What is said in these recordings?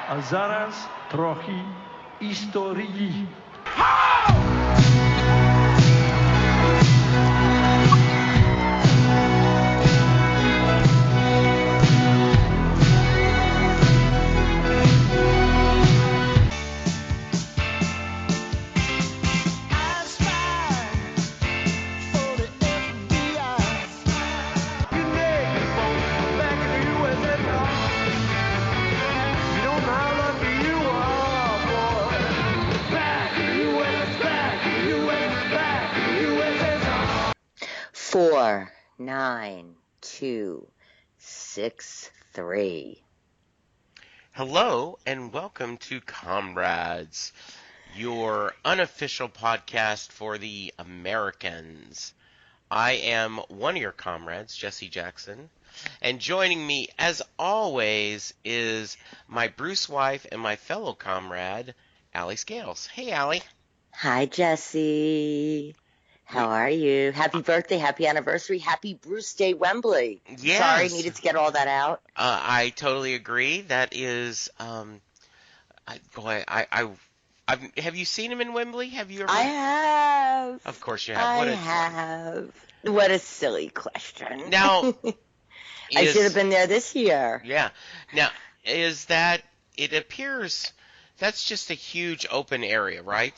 A zaraz trochę historii. 49263. Hello and welcome to Comrades, your unofficial podcast for the Americans. I am one of your comrades, Jesse Jackson, and joining me as always is my Bruce wife and my fellow comrade, Allie Scales. Hey, Allie. Hi, Jesse. How are you? Happy birthday, happy anniversary, happy Bruce Day, Wembley. Yes. Sorry, needed to get all that out. I totally agree. That is, have you seen him in Wembley? Have you ever? I have. Of course you have. I have. What a silly question. Now, I should have been there this year. Yeah. Now, is that, it appears that's just a huge open area, right?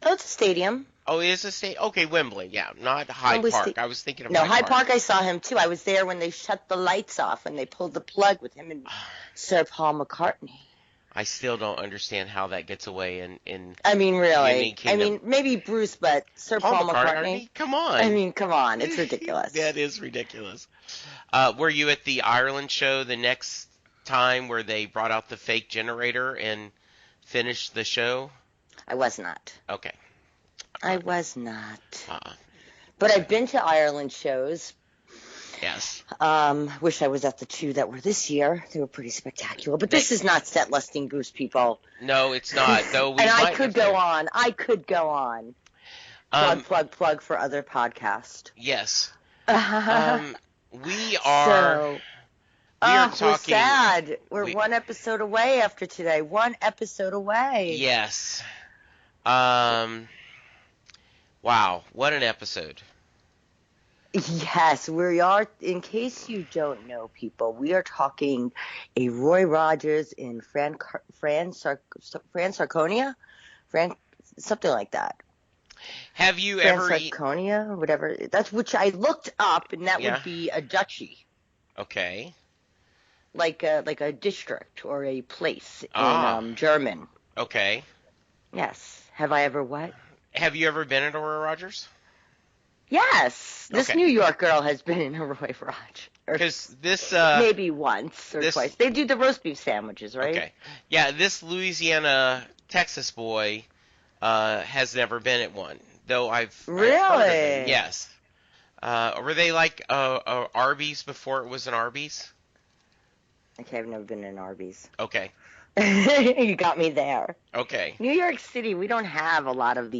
Oh, it's a stadium. Oh, it is a stadium? Okay, Wembley, yeah, not Hyde Park. I was thinking of No, Hyde Park. I saw him too. I was there when they shut the lights off and they pulled the plug with him and Sir Paul McCartney. I still don't understand how that gets away in I mean, really. I mean, maybe Bruce, but Sir Paul McCartney? Come on. I mean, come on. It's ridiculous. That is ridiculous. Were you at the Ireland show the next time where they brought out the fake generator and finished the show? I was not. Okay. I was not. But I've been to Ireland shows. Yes. Wish I was at the two that were this year. They were pretty spectacular. But this is not set listing Goose, people. No, it's not. Though and I could go on. Plug for other podcasts. Yes. We are talking. We're sad. We're one episode away after today. One episode away. Yes. Wow, what an episode. Yes, we are. In case you don't know, people, we are talking a Roy Rogers in Franconia, something like that. Have you ever Franconia, whatever? That's which I looked up, and that would be a duchy. Okay. Like a district or a place in German. Okay. Yes. Have I ever what? Have you ever been at Roy Rogers? Yes. This New York girl has been in a Roy Rogers. Because this... maybe once or twice. They do the roast beef sandwiches, right? Okay. Yeah, this Louisiana, Texas boy has never been at one. Though I've heard of it. Yes. Were they like Arby's before it was an Arby's? Okay, I've never been in Arby's. Okay. You got me there. Okay. New York City, we don't have a lot of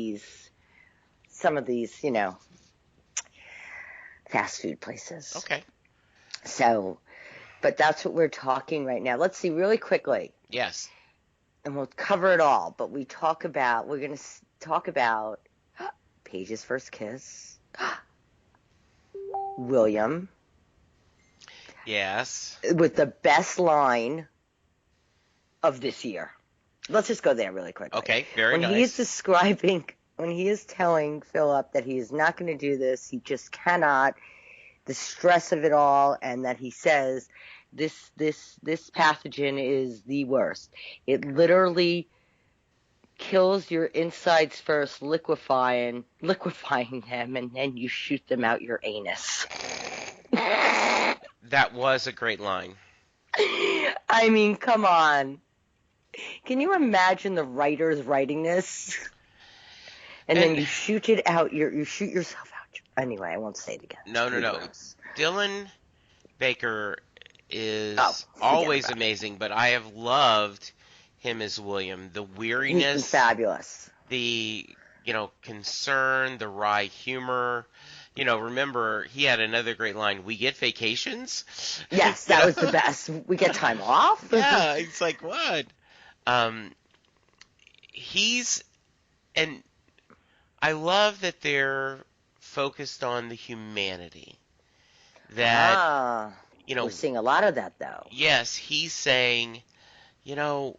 some of these, fast food places. Okay. So, but that's what we're talking right now. Let's see really quickly. Yes. And we'll cover it all, but we're going to talk about Paige's first kiss, William. Yes. With the best line of this year. Let's just go there really quickly. Okay, very nice. When he is telling Philip that he is not going to do this, he just cannot, the stress of it all, and that he says this pathogen is the worst. It literally kills your insides first, liquefying them, and then you shoot them out your anus. That was a great line. I mean, come on. Can you imagine the writers writing this? And then you shoot it out. You shoot yourself out. Anyway, I won't say it again. No. Dylan Baker is always amazing, but I have loved him as William. The weariness. He's fabulous. The, concern, the wry humor. remember he had another great line, "We get vacations." Yes, that was the best. We get time off. Yeah, it's like, what? Um, he's, and I love that they're focused on the humanity. That, We're seeing a lot of that, though. yes, he's saying, you know,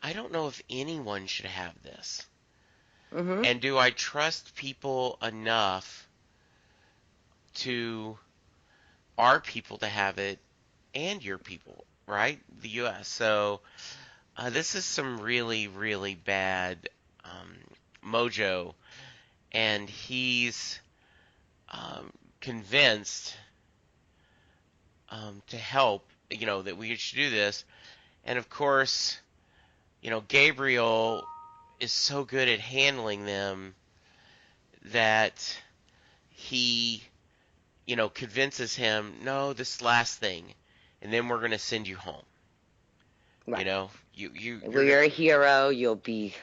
I don't know if anyone should have this. Mm-hmm. And do I trust people enough to our people to have it and your people, right? The U.S. So this is some really, really bad mojo, and he's convinced to help, that we should do this. And of course, Gabriel is so good at handling them that he, convinces him, no, this last thing, and then we're going to send you home. Right. You're a hero. You'll be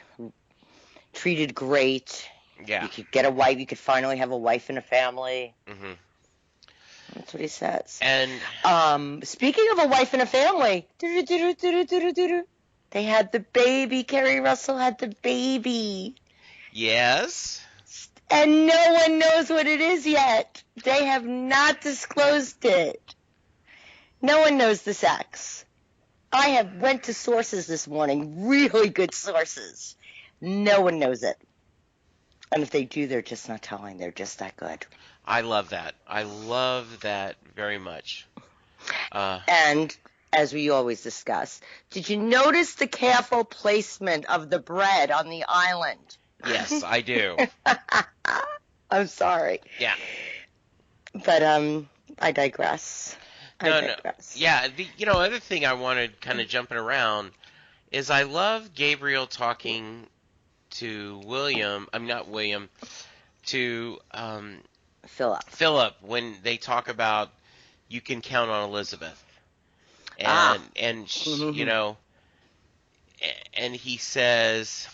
treated great. Yeah. You could get a wife. You could finally have a wife and a family. Mm-hmm. That's what he says. And speaking of a wife and a family, they had the baby. Kerry Russell had the baby. Yes. And no one knows what it is yet. They have not disclosed it. No one knows the sex. I went to sources this morning, really good sources. No one knows it. And if they do, they're just not telling. They're just that good. I love that. I love that very much. And as we always discuss, did you notice the careful placement of the bread on the island? Yes, I do. I'm sorry. Yeah. But I digress. No. Yeah, the other thing I wanted, kind of jumping around, is I love Gabriel talking to William. I'm not William. To Philip when they talk about you can count on Elizabeth, and and he says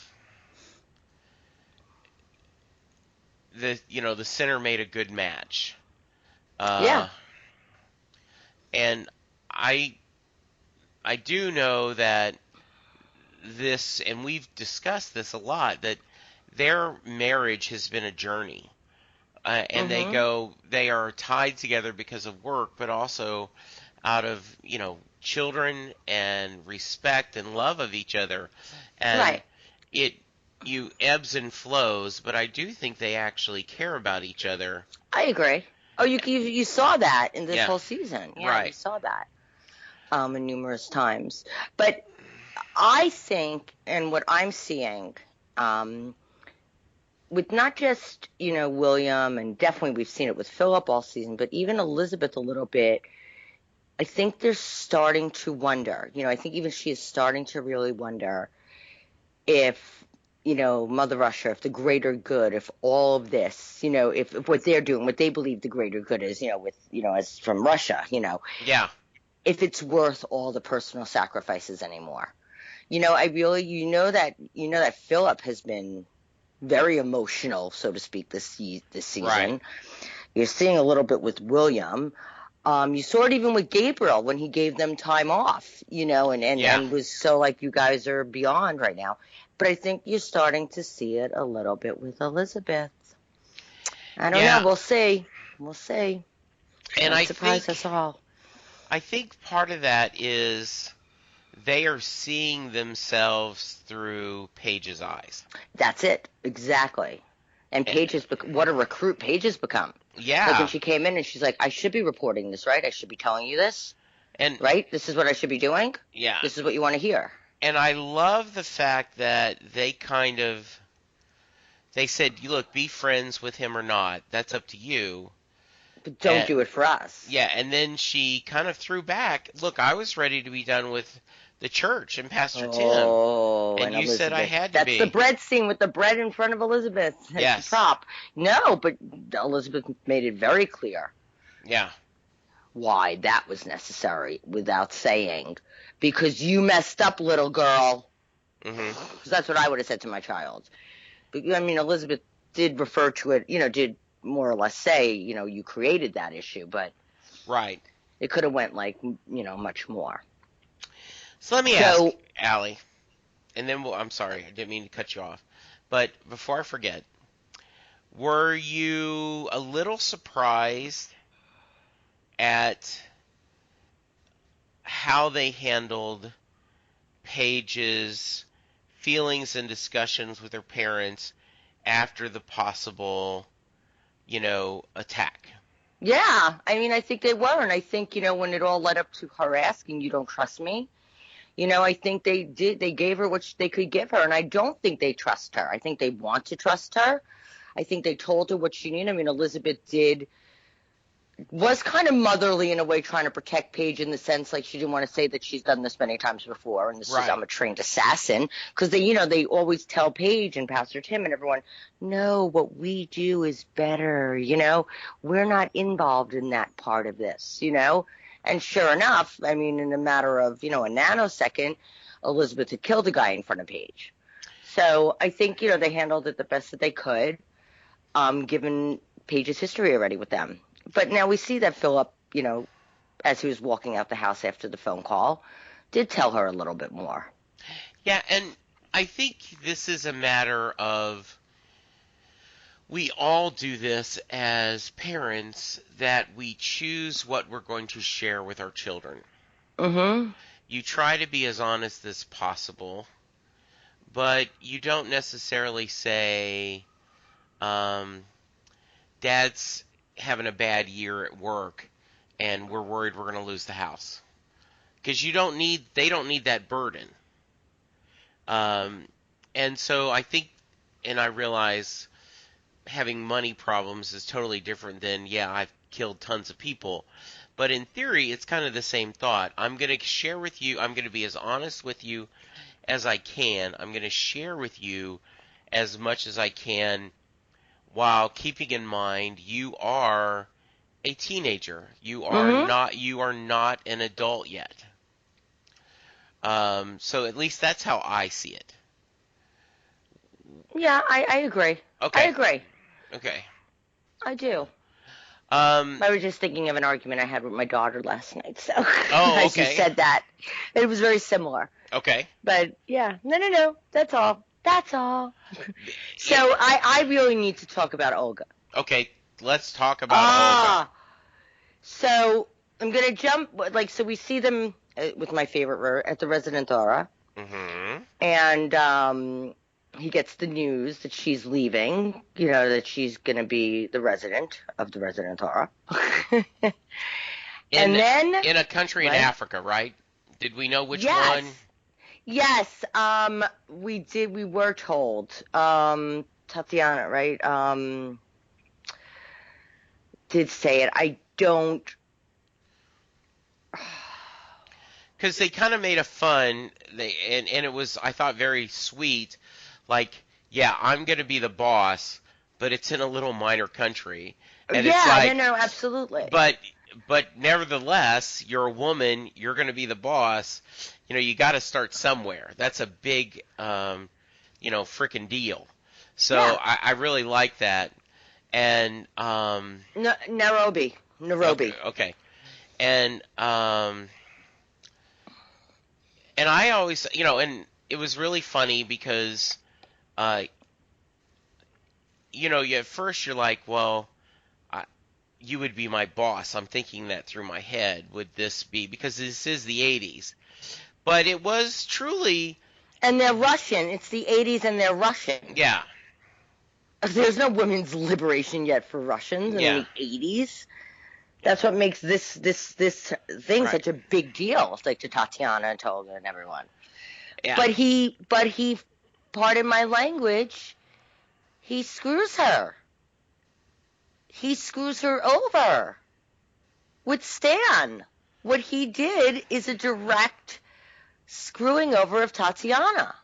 the center made a good match. Yeah. And I do know that this, and we've discussed this a lot, that their marriage has been a journey. And they are tied together because of work, but also out of, children and respect and love of each other. And right. You ebbs and flows, but I do think they actually care about each other. I agree. Oh, you saw that in this whole season. Yeah, right. You saw that numerous times. But I think, and what I'm seeing, with not just, William, and definitely we've seen it with Philip all season, but even Elizabeth a little bit, I think they're starting to wonder. I think even she is starting to really wonder if, Mother Russia, if the greater good, if all of this, if what they're doing, what they believe the greater good is, with, as from Russia, Yeah. if it's worth all the personal sacrifices anymore. I really, that Philip has been very emotional, so to speak, this season. Right. You're seeing a little bit with William. You saw it even with Gabriel when he gave them time off, and was so like, you guys are beyond right now. But I think you're starting to see it a little bit with Elizabeth. I don't know. We'll see. And Don't surprise us all. I think part of that is they are seeing themselves through Paige's eyes. That's it. Exactly. And Paige what a recruit Paige has become. Yeah. Like when she came in and she's like, I should be reporting this, right? I should be telling you this. And right? This is what I should be doing? Yeah. This is what you want to hear. And I love the fact that they said, look, be friends with him or not. That's up to you. But don't do it for us. Yeah, and then she kind of threw back, look, I was ready to be done with the church and Pastor Tim. And you Elizabeth. said I had to be. That's the bread scene with the bread in front of Elizabeth. Yes. The prop. No, but Elizabeth made it very clear. Yeah. Why that was necessary without saying, because you messed up, little girl. Mm-hmm. Because that's what I would have said to my child. But, Elizabeth did refer to it, did more or less say, you created that issue, but Right. it could have went much more. So let me ask, Allie, and then I'm sorry, I didn't mean to cut you off, but before I forget, were you a little surprised at how they handled Paige's feelings and discussions with her parents after the possible, attack? Yeah, I think they were, and I think, when it all led up to her asking, "You don't trust me?" I think they did. They gave her what they could give her, and I don't think they trust her. I think they want to trust her. I think they told her what she needed. Elizabeth was kind of motherly in a way, trying to protect Paige in the sense like she didn't want to say that she's done this many times before, and this Right. is, I'm a trained assassin, because they always tell Paige and Pastor Tim and everyone, no, what we do is better, we're not involved in that part of this, and sure enough, in a matter of, a nanosecond, Elizabeth had killed a guy in front of Paige. So I think, they handled it the best that they could, given Paige's history already with them. But now we see that Philip, as he was walking out the house after the phone call, did tell her a little bit more. Yeah, and I think this is a matter of, we all do this as parents, that we choose what we're going to share with our children. Mm-hmm. You try to be as honest as possible, but you don't necessarily say, Dad's having a bad year at work and we're worried we're going to lose the house. Because they don't need that burden. And so I think, and I realize having money problems is totally different than, I've killed tons of people. But in theory, it's kind of the same thought. I'm going to share with you, I'm going to be as honest with you as I can. I'm going to share with you as much as I can, while keeping in mind you are a teenager. You are not an adult yet. So at least that's how I see it. Yeah, I agree. Okay. I agree. Okay. I do. I was just thinking of an argument I had with my daughter last night, so Oh, as you okay. said that, it was very similar. Okay. But yeah, no, that's all. So I really need to talk about Olga. Okay, let's talk about Olga. So I'm gonna jump. So we see them with my favorite at the Residentora, Mm-hmm. and he gets the news that she's leaving. That she's gonna be the resident of the Residentora. And then in a country in Africa, right? Did we know which one? Yes, we did. We were told. Tatiana, right? Did say it. I don't. Because they kind of made a fun, and it was, I thought, very sweet. Like, I'm going to be the boss, but it's in a little minor country. And it's like, no, absolutely. But nevertheless, you're a woman. You're going to be the boss. You got to start somewhere. That's a big, freaking deal. So I really like that. And Nairobi. Okay. And I always, and it was really funny because, at first you're like, well, you would be my boss. I'm thinking that through my head. Would this be, because this is the 80s. But it was truly. And they're Russian. It's the 80s and they're Russian. Yeah. There's no women's liberation yet for Russians in the 80s. That's what makes this thing such a big deal. It's like to Tatiana and Olga and everyone. Yeah. But he, pardon my language, he screws her. He screws her over with Stan. What he did is a direct screwing over of Tatiana.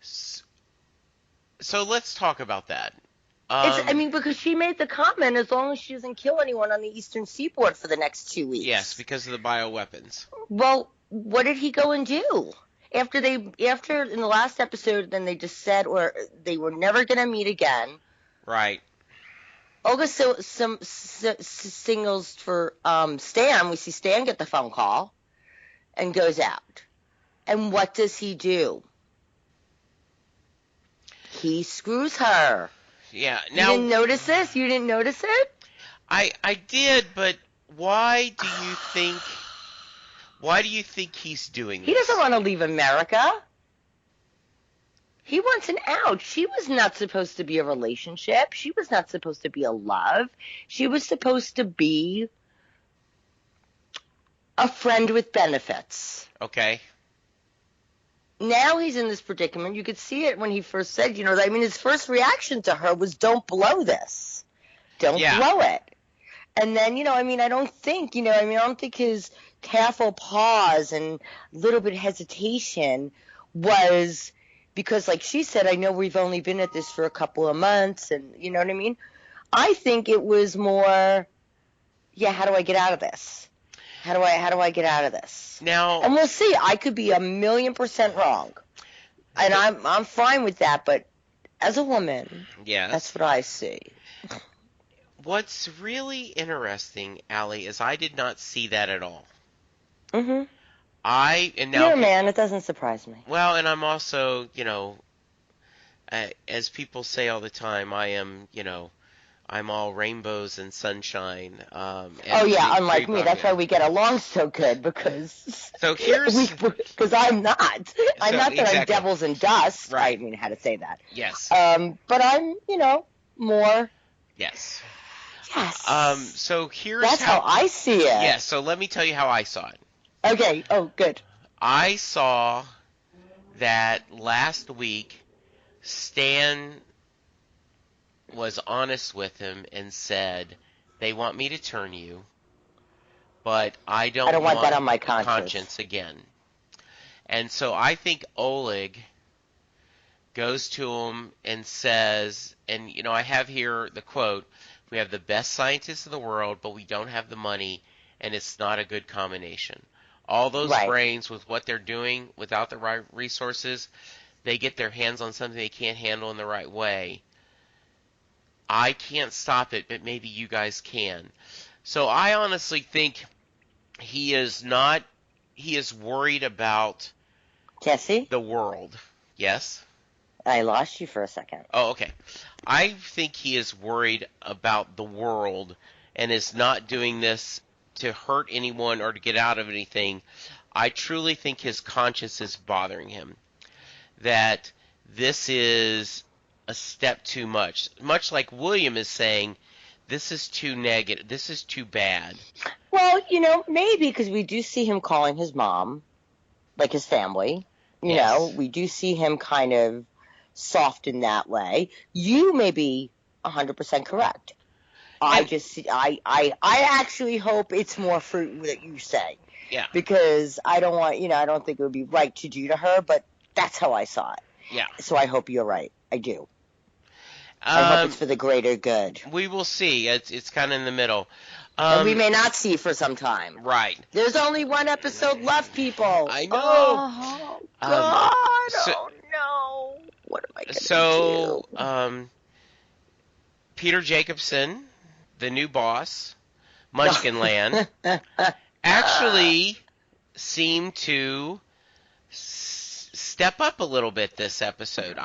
So let's talk about that. Because she made the comment, as long as she doesn't kill anyone on the Eastern Seaboard for the next 2 weeks. Yes, because of the bioweapons. Well, what did he go and do? After in the last episode, then they just said, or they were never going to meet again. Right. Olga signals for Stan. We see Stan get the phone call and goes out. And what does he do? He screws her. Yeah. Now, you didn't notice this? You didn't notice it? I did, but why do you think he's doing this? He doesn't want to leave America. He wants an out. She was not supposed to be a relationship. She was not supposed to be a love. She was supposed to be a friend with benefits. Okay. Now he's in this predicament. You could see it when he first said, his first reaction to her was, don't blow this. Don't blow it. And then, I don't think, I don't think his careful pause and little bit hesitation was because, like she said, I know we've only been at this for a couple of months, and you know what I mean? I think it was more, how do I get out of this? How do I get out of this? Now, and we'll see. I could be 1,000,000% wrong, and I'm fine with that. But as a woman, that's what I see. What's really interesting, Allie, is I did not see that at all. Mm-hmm. You're a man. It doesn't surprise me. Well, and I'm also, as people say all the time, I am, I'm all rainbows and sunshine. Unlike me. That's why we get along so good, because because I'm not. I'm not that I'm devils and dust. Right. I mean, how to say that. Yes. But I'm, more. Yes. Yes. So here's That's how I see it. Yes. So let me tell you how I saw it. Okay. Oh, good. I saw that last week Stan was honest with him and said, they want me to turn you, but I don't want that on my conscience again. And so I think Oleg goes to him and says, and I have here the quote, we have the best scientists in the world, but we don't have the money, and it's not a good combination. All those brains with what they're doing without the right resources, they get their hands on something they can't handle in the right way. I can't stop it, but maybe you guys can. So I honestly think he is worried about Jesse? The world. Yes? I lost you for a second. Oh, okay. I think he is worried about the world and is not doing this to hurt anyone or to get out of anything. I truly think his conscience is bothering him. That this is a step too much. Much like William is saying, this is too negative. This is too bad. Well, maybe because we do see him calling his mom, like his family. You know, we do see him kind of soft in that way. You may be 100% correct. I actually hope it's more fruit that you say. Yeah. Because I don't want, I don't think it would be right to do to her, but that's how I saw it. Yeah. So I hope you're right. I do. I hope it's for the greater good. We will see. It's kind of in the middle. And we may not see for some time. Right. There's only one episode left, people. I know. Oh, God. No. What am I going to do? So, Peter Jacobson, the new boss, Munchkinland, actually seemed to step up a little bit this episode.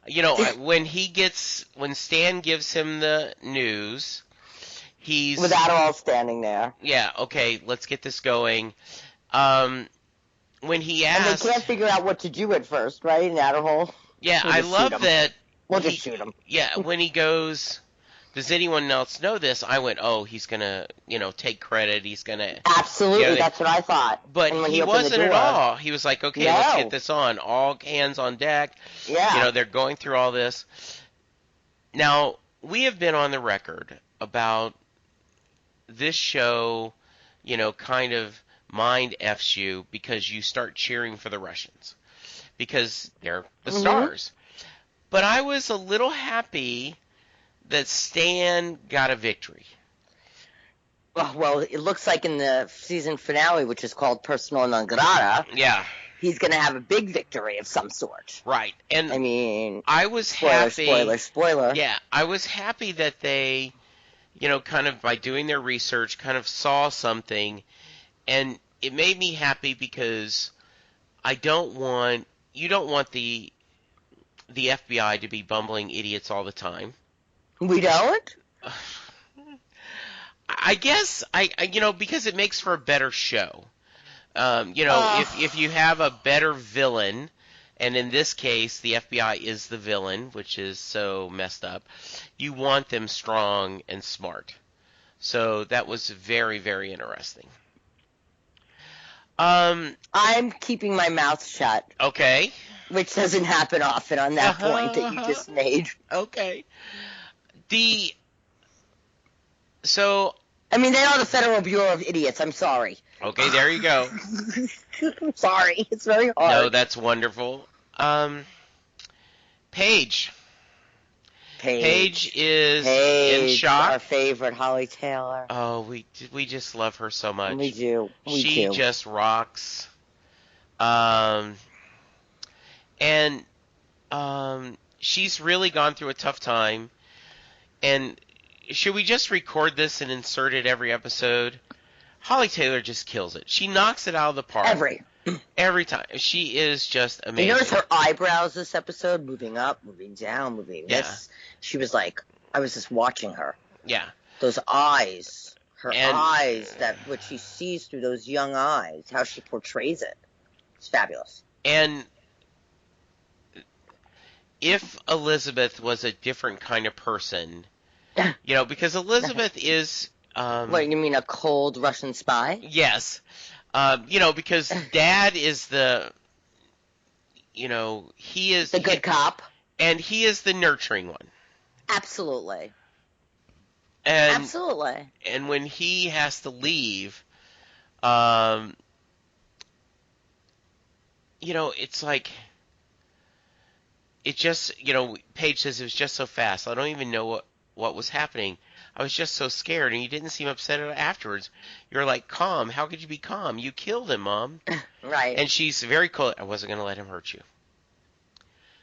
When Stan gives him the news, he's with Adderall standing there. Yeah, okay, let's get this going. When he asked, and they can't figure out what to do at first, right? In Adderall. Yeah, I love that. We'll just shoot him. Yeah, when he goes, does anyone else know this? I went, oh, he's gonna, take credit. He's gonna absolutely. That's what I thought. But he wasn't at all. He was like, okay, let's get this on. All hands on deck. Yeah. They're going through all this. Now, we have been on the record about this show, kind of mind F's you because you start cheering for the Russians because they're the stars. But I was a little happy that Stan got a victory. Well, it looks like in the season finale, which is called Persona non grata, yeah, he's going to have a big victory of some sort. Right. And I mean, I was spoiler. Yeah, I was happy that they, kind of by doing their research, kind of saw something, and it made me happy because you don't want the FBI to be bumbling idiots all the time. We don't? I guess because it makes for a better show. If you have a better villain, and in this case the FBI is the villain, which is so messed up, you want them strong and smart. So that was very, very interesting. I'm keeping my mouth shut. Okay. Which doesn't happen often on that point that you just made. Okay. I mean, they are the Federal Bureau of Idiots. I'm sorry. Okay, there you go. I'm sorry. It's very hard. No, that's wonderful. Paige. Paige is in shock. Our favorite Holly Taylor. Oh, we just love her so much. We do. She just rocks. She's really gone through a tough time. And should we just record this and insert it every episode? Holly Taylor just kills it. She knocks it out of the park. Every time. She is just amazing. You notice her eyebrows this episode, moving up, moving down, moving this. She was like, I was just watching her. Yeah. Those eyes. Her eyes, what she sees through those young eyes, how she portrays it. It's fabulous. And if Elizabeth was a different kind of person, because Elizabeth is... what, you mean a cold Russian spy? Yes. Because Dad is he is... the good cop. And he is the nurturing one. Absolutely. Absolutely. And when he has to leave, it's like... It just, Paige says it was just so fast. I don't even know what was happening. I was just so scared, and you didn't seem upset afterwards. You're like, calm. How could you be calm? You killed him, Mom. Right. And she's very cool. I wasn't going to let him hurt you.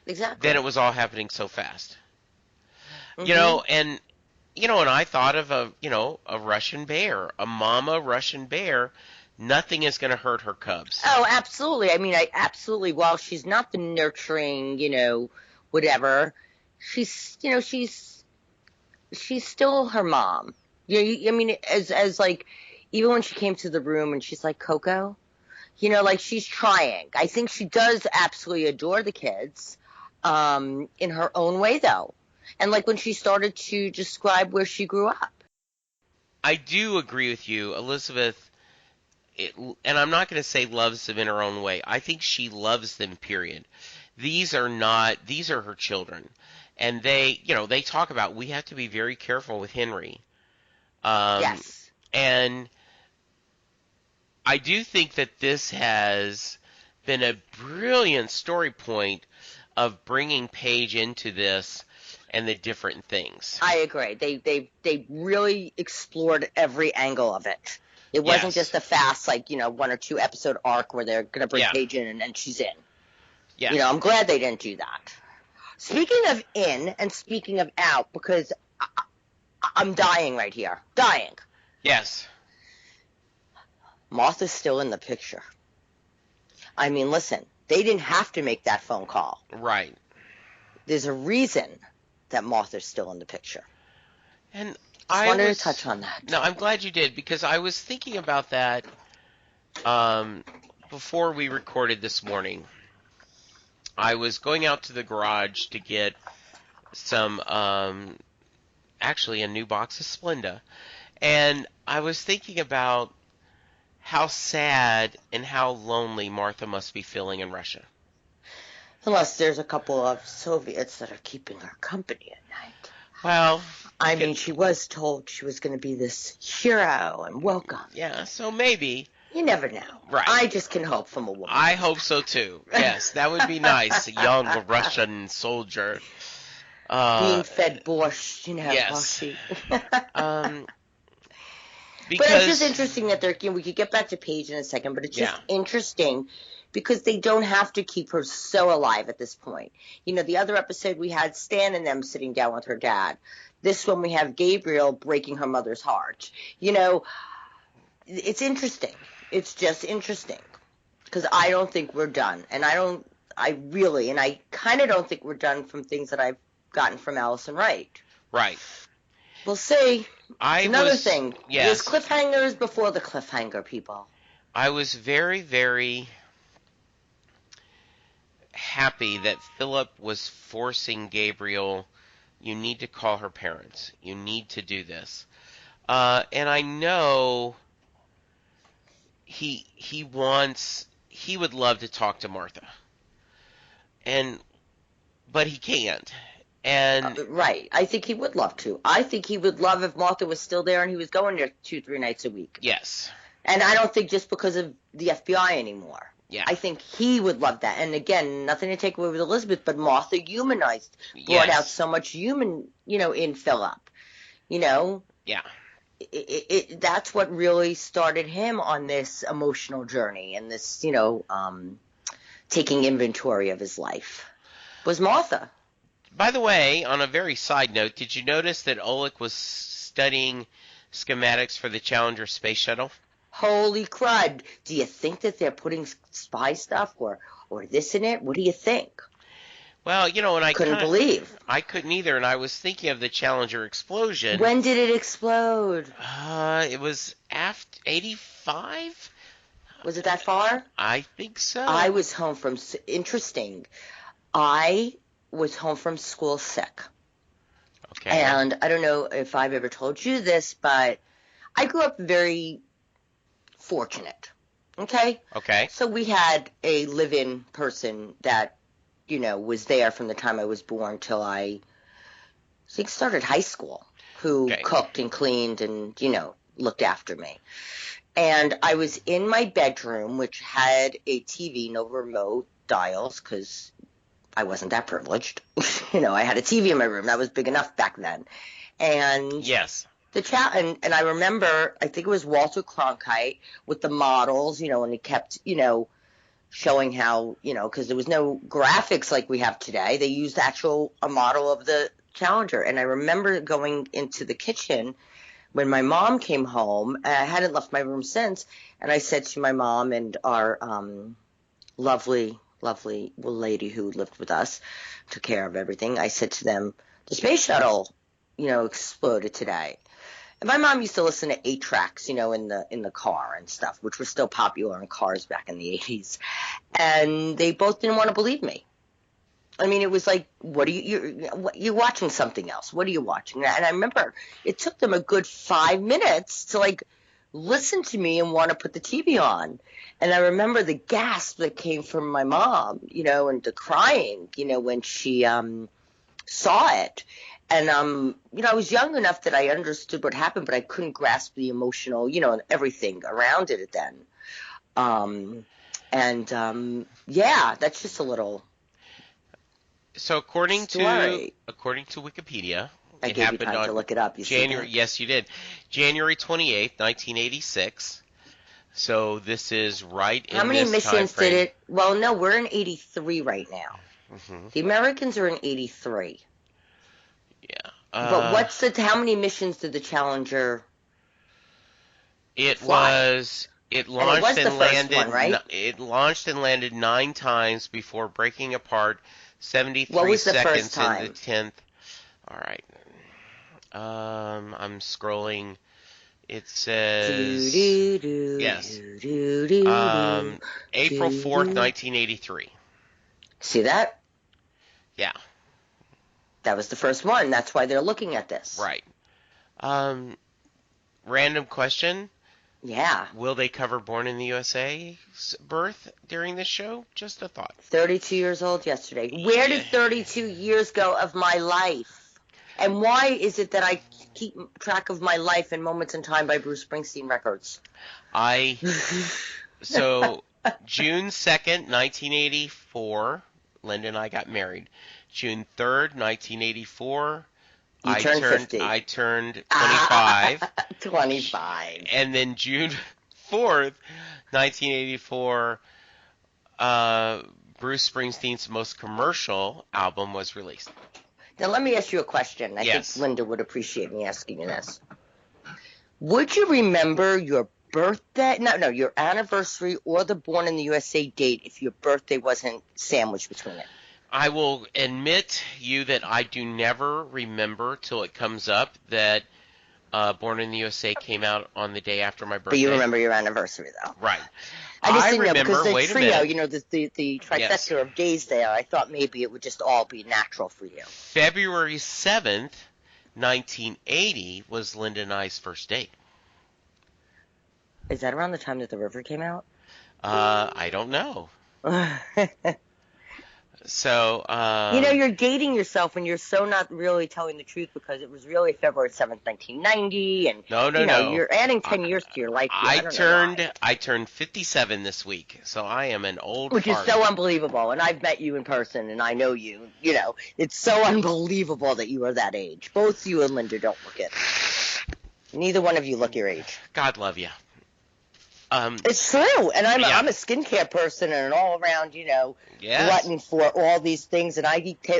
Exactly. Then it was all happening so fast. Mm-hmm. And I thought of a Russian bear, a mama Russian bear. Nothing is going to hurt her cubs. Oh, absolutely. I mean, while she's not the nurturing, whatever, she's still her mom. I mean, as like, even when she came to the room and she's like, Coco, she's trying. I think she does absolutely adore the kids, in her own way, though. And like when she started to describe where she grew up. I do agree with you, Elizabeth. And I'm not going to say loves them in her own way. I think she loves them, period. These are her children. And they talk about, we have to be very careful with Henry. Yes. And I do think that this has been a brilliant story point of bringing Paige into this and the different things. I agree. They really explored every angle of it. It wasn't just a fast, 1 or 2 episode arc where they're going to bring Paige in and she's in. Yeah. I'm glad they didn't do that. Speaking of in and speaking of out, because I'm dying right here. Dying. Yes. Martha's still in the picture. I mean, listen, they didn't have to make that phone call. Right. There's a reason that Martha's still in the picture. And I wanted to touch on that. No, I'm glad you did, because I was thinking about that before we recorded this morning. I was going out to the garage to get some, actually a new box of Splenda, and I was thinking about how sad and how lonely Martha must be feeling in Russia. Unless there's a couple of Soviets that are keeping her company at night. Well... I mean, she was told she was going to be this hero and welcome. Yeah, so maybe. You never know. Right. I just can hope from a woman. I hope so, too. Yes, that would be nice. A young Russian soldier. Being fed borscht, yes. But it's just interesting that we could get back to Paige in a second, but it's just interesting because they don't have to keep her so alive at this point. You know, the other episode we had Stan and them sitting down with her dad. This one we have Gabriel breaking her mother's heart. You know, it's interesting. It's just interesting because I don't think we're done. And I kind of don't think we're done from things that I've gotten from Allison Wright. Right. We'll see. Another thing. Yes. There's cliffhangers before the cliffhanger, people. I was very, very happy that Philip was forcing Gabriel, you need to call her parents. You need to do this. And I know he would love to talk to Martha. But he can't. And right. I think he would love to. I think he would love if Martha was still there and he was going there 2-3 nights a week. Yes. And I don't think just because of the FBI anymore. Yeah. I think he would love that. And again, nothing to take away with Elizabeth, but Martha humanized, brought out so much human, in Philip. Yeah. That's what really started him on this emotional journey and this, taking inventory of his life was Martha. By the way, on a very side note, did you notice that Oleg was studying schematics for the Challenger space shuttle? Holy crud. Do you think that they're putting spy stuff or this in it? What do you think? Well, and I couldn't believe. I couldn't either, and I was thinking of the Challenger explosion. When did it explode? It was after 85? Was it that far? I think so. I was home from – interesting. I was home from school sick. Okay. And I don't know if I've ever told you this, but I grew up very fortunate. Okay? Okay. So we had a live-in person that, was there from the time I was born till I think started high school, who cooked and cleaned and, looked after me. And I was in my bedroom, which had a TV, no remote dials, because I wasn't that privileged. I had a TV in my room. That was big enough back then. And yes. And I remember, I think it was Walter Cronkite with the models, and he kept, showing how, because there was no graphics like we have today. They used a model of the Challenger. And I remember going into the kitchen when my mom came home. I hadn't left my room since. And I said to my mom and our lovely lady who lived with us, took care of everything. I said to them, the space shuttle, exploded today. And my mom used to listen to 8 tracks, in the car and stuff, which were still popular in cars back in the 80s. And they both didn't want to believe me. I mean, it was like, you're watching something else. What are you watching? And I remember it took them a good 5 minutes to listen to me and want to put the TV on. And I remember the gasp that came from my mom, and the crying, when she saw it. And, I was young enough that I understood what happened, but I couldn't grasp the emotional, and everything around it then. That's just a little So according story. to Wikipedia, I it gave happened you time on to look it up. January. Yes, you did. January 28th, 1986. So this is right in this time frame. How many missions did it? Well, no, we're in 83 right now. Mm-hmm. The Americans are in 83. Yeah. But how many missions did the Challenger fly? It launched and landed. One, right? It launched and landed 9 times before breaking apart 73 what was the seconds first time? in the 10th. All right. I'm scrolling. It says yes. April 4th, 1983. See that? Yeah. That was the first one. That's why they're looking at this. Right. Random question. Yeah. Will they cover Born in the USA's birth during this show? Just a thought. 32 years old yesterday. Where did 32 years go of my life? And why is it that I keep track of my life in Moments in Time by Bruce Springsteen records? So June 2nd, 1984, Linda and I got married. June 3rd, 1984, I turned 50. I turned 25. 25. And then June 4th, 1984, Bruce Springsteen's most commercial album was released. Now, let me ask you a question. I Yes. think Linda would appreciate me asking you this. Would you remember your birthday? No, your anniversary or the Born in the USA date if your birthday wasn't sandwiched between it? I will admit you that I do never remember till it comes up that Born in the USA came out on the day after my birthday. But you remember your anniversary, though. Right. I just didn't remember, know because the wait a trio, minute. you know, the trifecta Yes. of days there, I thought maybe it would just all be natural for you. February 7th, 1980 was Linda and I's first date. Is that around the time that The River came out? I don't know. So, you know, you're dating yourself and you're so not really telling the truth because it was really February 7th, 1990, and no. You're adding 10 years to your life. Here. I turned 57 this week, so I am an old Which fart. is so unbelievable, and I've met you in person, and I know you. You know, it's so unbelievable that you are that age. Both you and Linda don't look it. Neither one of you look your age. God love you. It's true, and I'm a skincare person and an all-around, glutton for all these things. And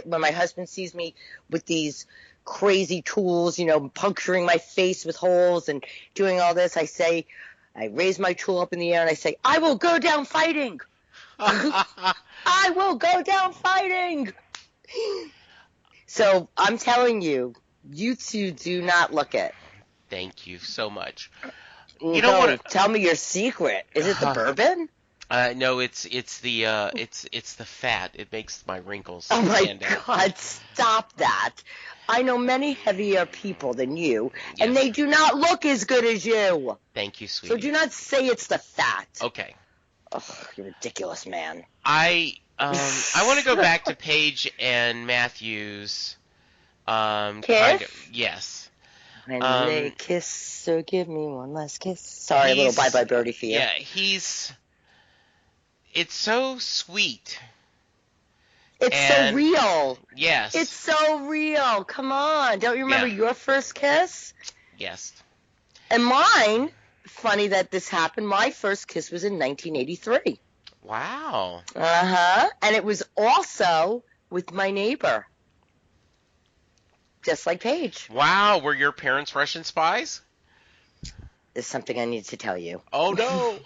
when my husband sees me with these crazy tools, puncturing my face with holes and doing all this, I raise my tool up in the air and I say, I will go down fighting. I will go down fighting. So I'm telling you, you two do not look it. Thank you so much. You know what? Tell me your secret. Is it the bourbon? No, it's the fat. It makes my wrinkles stand out. Oh my God, stop that. I know many heavier people than you, and they do not look as good as you. Thank you, sweetie. So do not say it's the fat. Okay. Ugh, you're ridiculous, man. I want to go back to Paige and Matthew's kiss? Yes. When they kiss, so give me one last kiss. Sorry, a little bye-bye birdie for you. Yeah, it's so sweet. It's so real. Yes. It's so real. Come on. Don't you remember your first kiss? Yes. And mine, funny that this happened, my first kiss was in 1983. Wow. Uh-huh. And it was also with my neighbor. Just like Paige. Wow, were your parents Russian spies? There's something I need to tell you. Oh, no.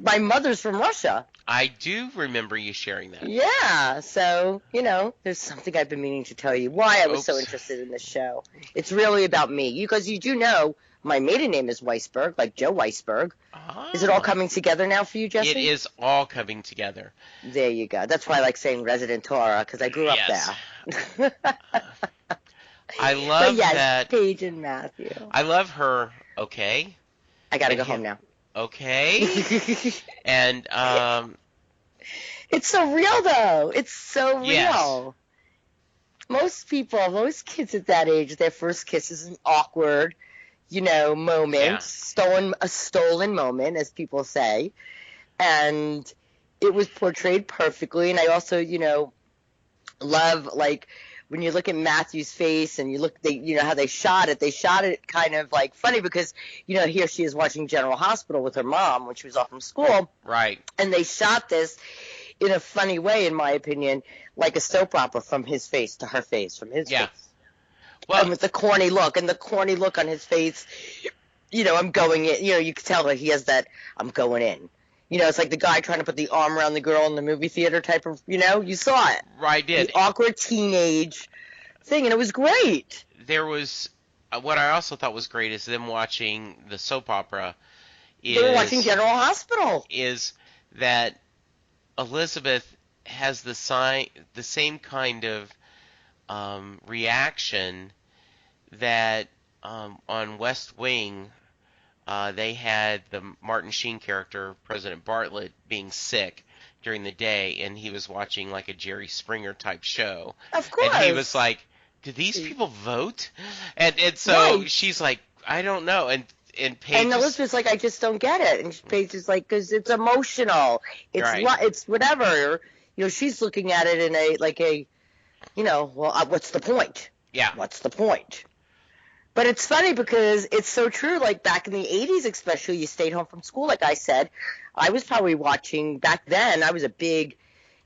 My mother's from Russia. I do remember you sharing that. Yeah, so, there's something I've been meaning to tell you. Why I was so interested in this show. It's really about me. Because you do know my maiden name is Weisberg, like Joe Weisberg. Oh. Is it all coming together now for you, Jesse? It is all coming together. There you go. That's why I like saying Resident Torah, because I grew up there. I love that. Paige and Matthew. I love her. Okay. I gotta go home now. Okay. And it's so real, though. It's so real. Yes. Most kids at that age, their first kiss is an awkward, moment, a stolen moment, as people say, and it was portrayed perfectly. And I also, love when you look at Matthew's face and how they shot it kind of funny because, here she is watching General Hospital with her mom when she was off from school. Right. And they shot this in a funny way, in my opinion, like a soap opera from his face to her face, from his face. Well, and with the corny look on his face, I'm going in, you can tell that he has that, I'm going in. It's like the guy trying to put the arm around the girl in the movie theater type of, you saw it. Right, I did. The awkward teenage thing, and it was great. There was, what I also thought was great is them watching the soap opera. They were watching General Hospital. Is that Elizabeth has the same kind of reaction that on West Wing, they had the Martin Sheen character, President Bartlett, being sick during the day, and he was watching like a Jerry Springer type show. Of course. And he was like, "Do these people vote?" And so she's like, "I don't know." And Paige and Elizabeth's like, "I just don't get it." And Paige is like, "Because it's emotional. It's whatever." She's looking at it in what's the point? Yeah. What's the point? But it's funny because it's so true. Like back in the 80s, especially, you stayed home from school. Like I said, I was probably watching back then. I was a big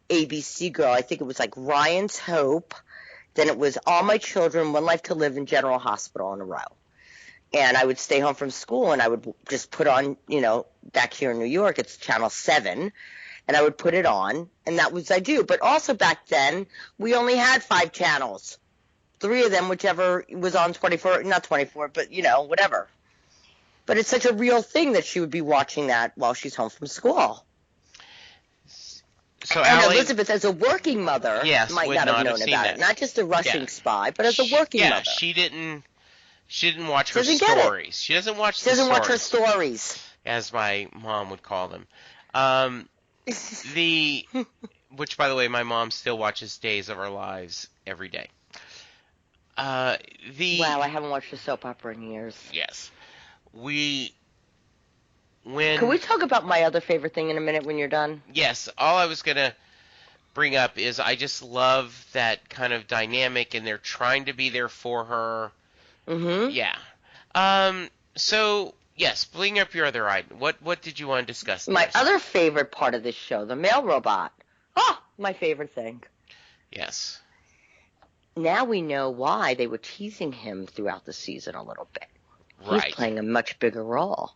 ABC girl. I think it was like Ryan's Hope. Then it was All My Children, One Life to Live, and General Hospital in a row. And I would stay home from school and I would just put on, back here in New York, it's Channel 7. And I would put it on, and that was I do. But also back then, we only had 5 channels. 3 of them, whichever was on 24, not 24, but, whatever. But it's such a real thing that she would be watching that while she's home from school. So and Allie, Elizabeth, as a working mother, might not have known about it. Not just a Russian spy, but as a working mother. She didn't watch her stories. She doesn't watch the stories. She doesn't watch her stories. As my mom would call them. Which, by the way, my mom still watches Days of Our Lives every day. Wow, I haven't watched a soap opera in years. Yes. Can we talk about my other favorite thing in a minute when you're done? Yes. All I was going to bring up is I just love that kind of dynamic, and they're trying to be there for her. Mm-hmm. Yeah. So, yes, bring up your other item. What did you want to discuss next? My other favorite part of this show, the mail robot. Oh, my favorite thing. Yes. Now we know why they were teasing him throughout the season a little bit. Right. He's playing a much bigger role.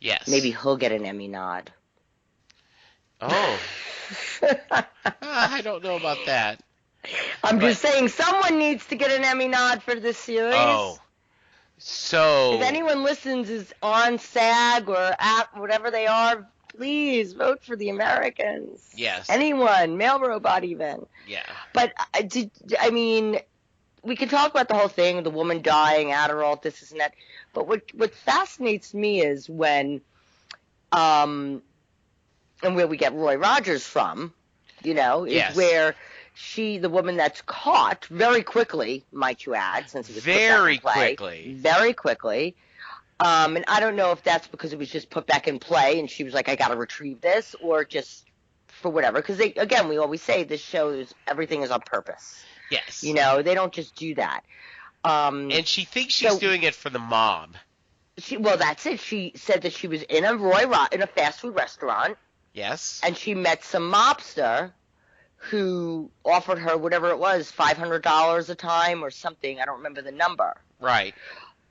Yes. Maybe he'll get an Emmy nod. Oh. I don't know about that. I'm just saying someone needs to get an Emmy nod for this series. Oh. So. If anyone listens is on SAG or at whatever they are, please vote for the Americans. Yes. Anyone, mail robot even. Yeah. But we can talk about the whole thing, the woman dying, Adderall, this and that. But what fascinates me is when, and where we get Roy Rogers from, is where the woman that's caught very quickly, might you add, since it was very put back in play, very quickly. And I don't know if that's because it was just put back in play and she was like, I got to retrieve this, or just for whatever. Because, again, we always say this shows everything is on purpose. Yes. They don't just do that. And she thinks she's doing it for the mob. Well, that's it. She said that she was in a fast food restaurant. Yes. And she met some mobster who offered her whatever it was, $500 a time or something. I don't remember the number. Right.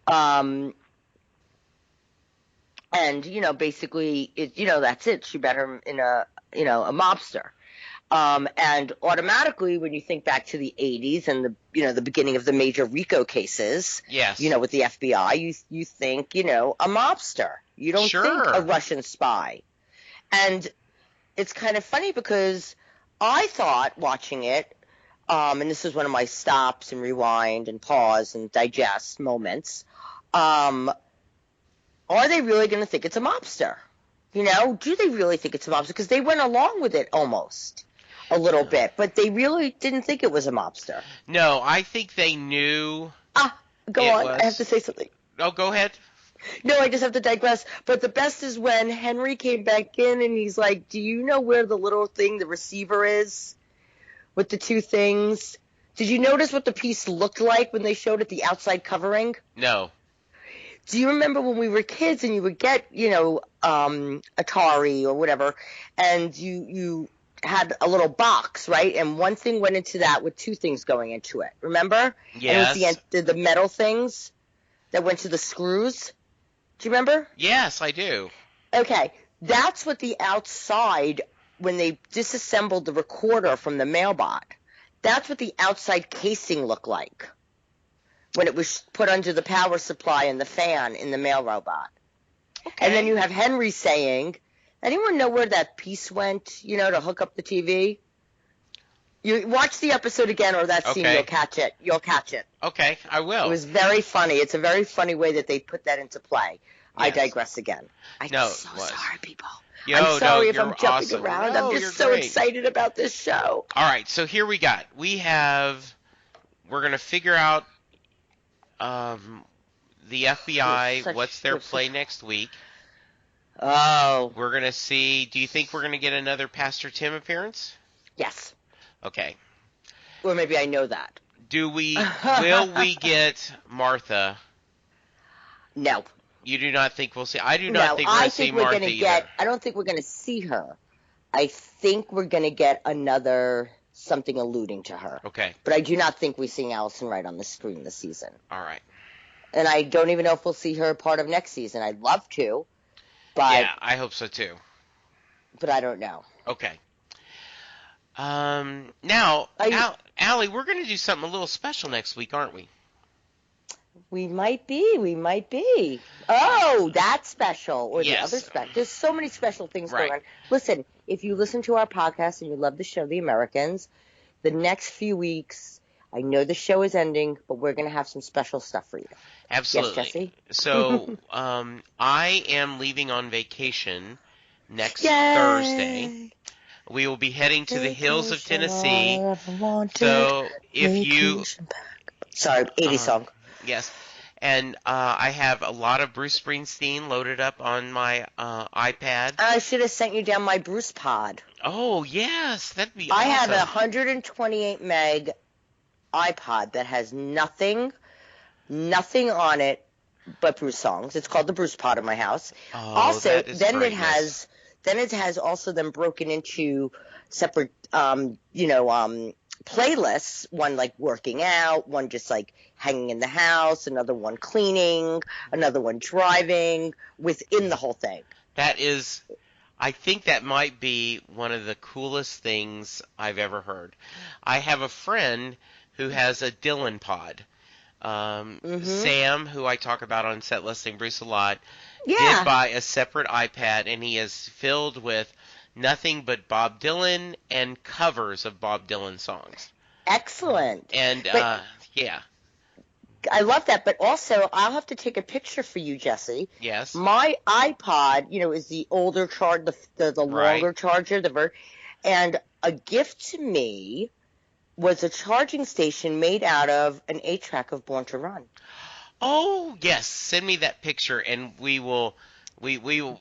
And, basically, that's it. She met her in a mobster. And automatically, when you think back to the 80s and the beginning of the major RICO cases, yes. With the FBI, you think, a mobster. You don't think a Russian spy. And it's kind of funny because I thought watching it, and this is one of my stops and rewind and pause and digest moments, are they really going to think it's a mobster? Do they really think it's a mobster? Because they went along with it almost a little bit, but they really didn't think it was a mobster. No, I think they knew. Go on. I have to say something. Oh, go ahead. No, I just have to digress. But the best is when Henry came back in and he's like, do you know where the little thing, the receiver is with the 2 things? Did you notice what the piece looked like when they showed it, the outside covering? No. Do you remember when we were kids and you would get, Atari or whatever, and you had a little box, right? And one thing went into that with 2 things going into it. Remember? Yes. And it was the metal things that went to the screws. Do you remember? Yes, I do. Okay. That's what the outside, when they disassembled the recorder from the mailbot, that's what the outside casing looked like when it was put under the power supply and the fan in the mail robot. Okay. And then you have Henry saying, anyone know where that piece went, to hook up the TV? You watch the episode again or that scene, you'll catch it. You'll catch it. Okay, I will. It was very funny. It's a very funny way that they put that into play. Yes. I digress again. I'm so sorry, people. I'm sorry if I'm jumping around. No, I'm just so excited about this show. All right, so here we're going to figure out the FBI, what's their play next week. Oh. We're going to see, do you think we're going to get another Pastor Tim appearance? Yes. Okay. Or maybe I know that. Will we get Martha No. You do not think we'll see? I do No, not think we're I going to see think we're Martha going to either. get, I don't think we're going to see her. I think we're going to get another something alluding to her. Okay. But I do not think we're seeing Allison Wright on the screen this season. All right. And I don't even know if we'll see her part of next season. I'd love to, but Yeah, I hope so too. I don't know. Okay. Now, Allie, we're going to do something a little special next week, aren't we? We might be. Oh, that's special. Or Yes. the other special. There's so many special things Right. going on. Listen, if you listen to our podcast and you love the show, The Americans, the next few weeks, I know the show is ending, but we're going to have some special stuff for you. Absolutely. Yes, Jesse? So, I am leaving on vacation next Yay! Thursday. We will be heading to the hills of Tennessee. So, if you... Sorry, 80s song. Yes. And I have a lot of Bruce Springsteen loaded up on my iPad. I should have sent you down my Bruce pod. Oh, yes. That'd be I awesome. have a 128 meg iPod that has nothing on it but Bruce songs. It's called the Bruce pod in my house. Oh, also, that is then greatness. it has also then broken into separate playlists, one like working out, one just like hanging in the house, another one cleaning, another one driving, within the whole thing. That is, I think that might be one of the coolest things I've ever heard. I have a friend who has a Dylan pod. Sam, who I talk about on Set Listing Bruce a lot, Yeah. did buy a separate iPad, and he is filled with nothing but Bob Dylan and covers of Bob Dylan songs. Excellent. And, But- yeah. I love that, but also I'll have to take a picture for you, Jesse. Yes. My iPod, is the older charge, the Right. longer charger, and a gift to me was a charging station made out of an 8-track of Born to Run. Oh, yes. Send me that picture, and we will. You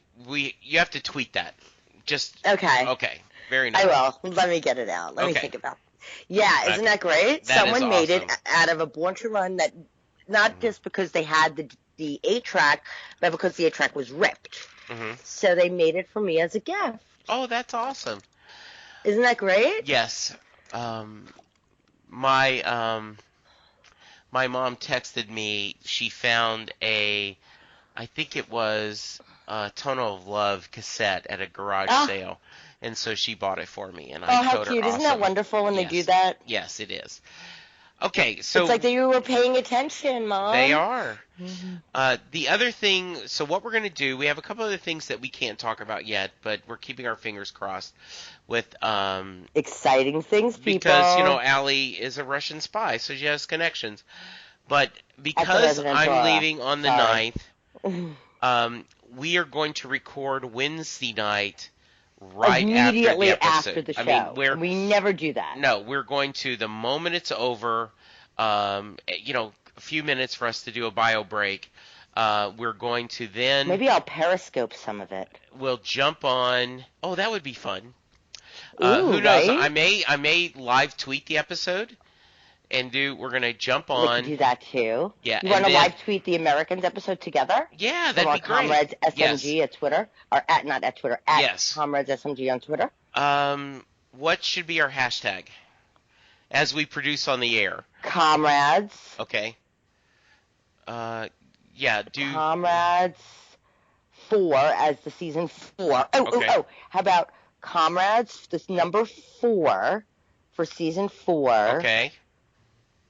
have to tweet that. Just Okay. Okay. Very nice. I will. Let me get it out. Let me Okay. think about it. Yeah, isn't that great? That is Someone made it awesome. out of a Born to Run that, not just because they had the 8-track, but because the 8-track was ripped. Mm-hmm. So they made it for me as a gift. Oh, that's awesome. Isn't that great? Yes. My mom texted me. She found I think it was a Tunnel of Love cassette at a garage sale, and so she bought it for me. And I how told her, cute. Isn't that awesome. wonderful when they Yes. do that? Yes, it is. Okay, so It's like they were paying attention, Mom. they are. The other thing, so what we're going to do, we have a couple other things that we can't talk about yet, but we're keeping our fingers crossed with Exciting things, people. because Allie is a Russian spy, so she has connections. But because President I'm Dora. leaving on the Sorry. 9th, we are going to record Wednesday night right Immediately after the episode. after the show. I mean, we never do that. No, we're going to, the moment it's over, a few minutes for us to do a bio break. We're going to then, Maybe I'll Periscope some of it. we'll jump on. Oh, that would be fun. Ooh, Who knows? right? I may live tweet the episode and we're going to jump We on. could do that too. Yeah, You want and to then- live tweet the Americans episode together? Yeah, From that'd our be great. Comrades SMG at Twitter, or not at Twitter, at Yes. Comrades SMG on Twitter. What should be our hashtag as we produce on the air? Comrades. Okay. Comrades 4 as the season 4. Okay. How about Comrades, this number 4 for season 4. Okay.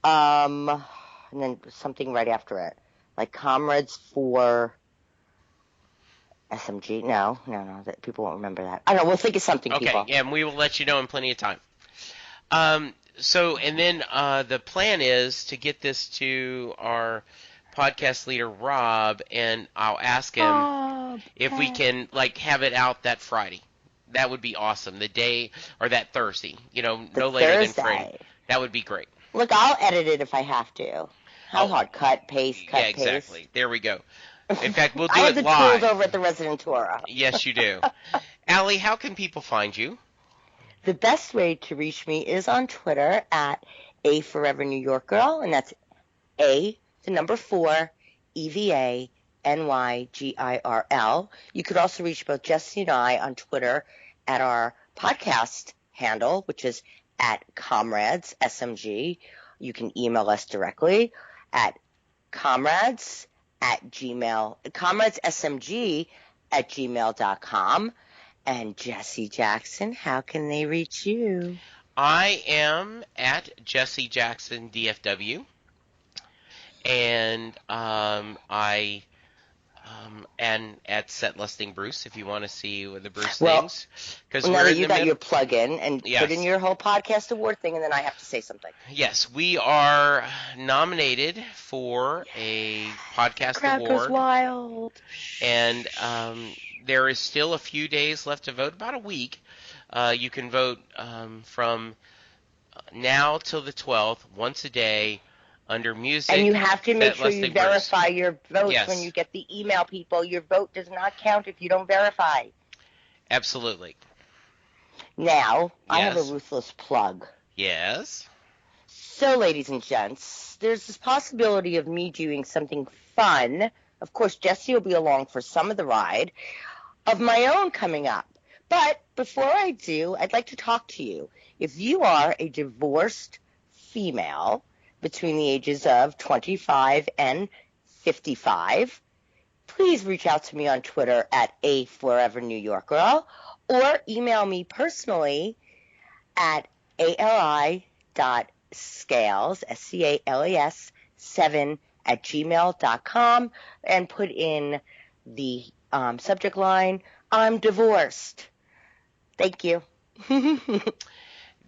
And then something right after it. Like Comrades 4 SMG. No, that people won't remember that. I don't know, we'll think of something, Okay, people. yeah, and we will let you know in plenty of time. And then the plan is to get this to our podcast leader, Rob, and I'll ask him if we can, have it out that Friday. That would be awesome. The day, or that Thursday, no later than Friday. That would be great. Look, I'll edit it if I have to. How hard? Cut, paste, cut, Yeah, exactly. paste. There we go. In fact, we'll do I have it the live. tools over at the Residentura. Yes, you do. Allie, how can people find you? The best way to reach me is on Twitter at A Forever New York Girl, and that's A, the number 4, EVA, NYGIRL. You could also reach both Jesse and I on Twitter at our podcast handle, which is at Comrades SMG. You can email us directly at comradessmg@gmail.com. And Jesse Jackson, how can they reach you? I am at Jesse Jackson DFW, and and at Set Listing Bruce if you want to see the Bruce things. Because now that you got your plug-in and yes. Put in your whole podcast award thing, and then I have to say something. Yes, we are nominated for a podcast Crowd award. Goes wild. And there is still a few days left to vote, about a week. You can vote from now till the 12th, once a day, under music. And you have to make sure you verify your votes yes. when you get the email, people. Your vote does not count if you don't verify. Absolutely. Now, yes. I have a ruthless plug. Yes. So, ladies and gents, there's this possibility of me doing something fun. Of course, Jesse will be along for some of the ride, of my own coming up. But before I do, I'd like to talk to you. If you are a divorced female between the ages of 25 and 55, please reach out to me on Twitter at a Forever New York Girl, or email me personally at ali.scales, SCALAS 7 at gmail.com, and put in the subject line, I'm divorced. Thank you.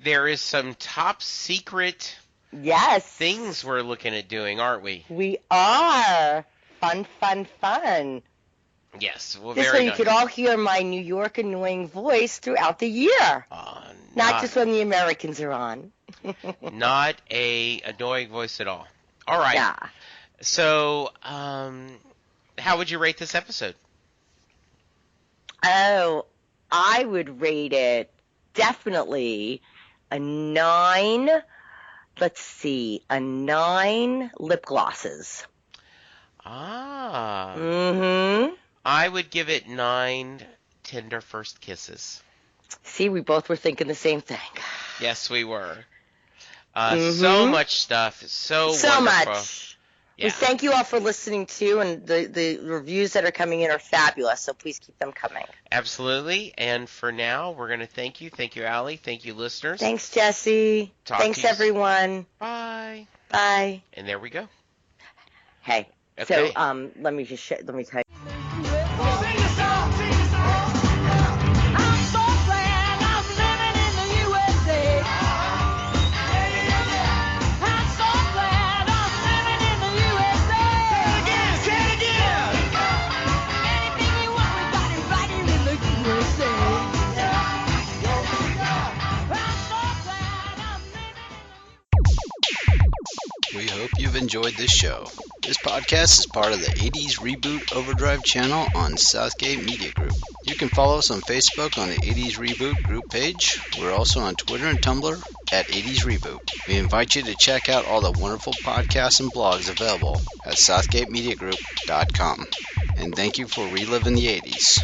There is some top secret things we're looking at doing, aren't we? We are. Fun, fun, fun. Yes. Well, this way you could all hear my New York annoying voice throughout the year. Not just when the Americans are on. Not a annoying voice at all. All right. Yeah. So, how would you rate this episode? Oh, I would rate it definitely a 9. Let's see, a 9 lip glosses. Ah. Mm-hmm. I would give it 9 tender first kisses. See, we both were thinking the same thing. Yes, we were. So much stuff. So wonderful. Much. Yeah. We thank you all for listening too, and the reviews that are coming in are fabulous, so please keep them coming. Absolutely. And for now, we're going to thank you. Thank you, Allie. Thank you, listeners. Thanks, Jesse. Thanks, everyone. Bye. Bye. And there we go. Hey. Okay. So, let me tell you. We hope you've enjoyed this show. This podcast is part of the 80s Reboot Overdrive channel on Southgate Media Group. You can follow us on Facebook on the 80s Reboot group page. We're also on Twitter and Tumblr at 80s Reboot. We invite you to check out all the wonderful podcasts and blogs available at southgatemediagroup.com. And thank you for reliving the 80s.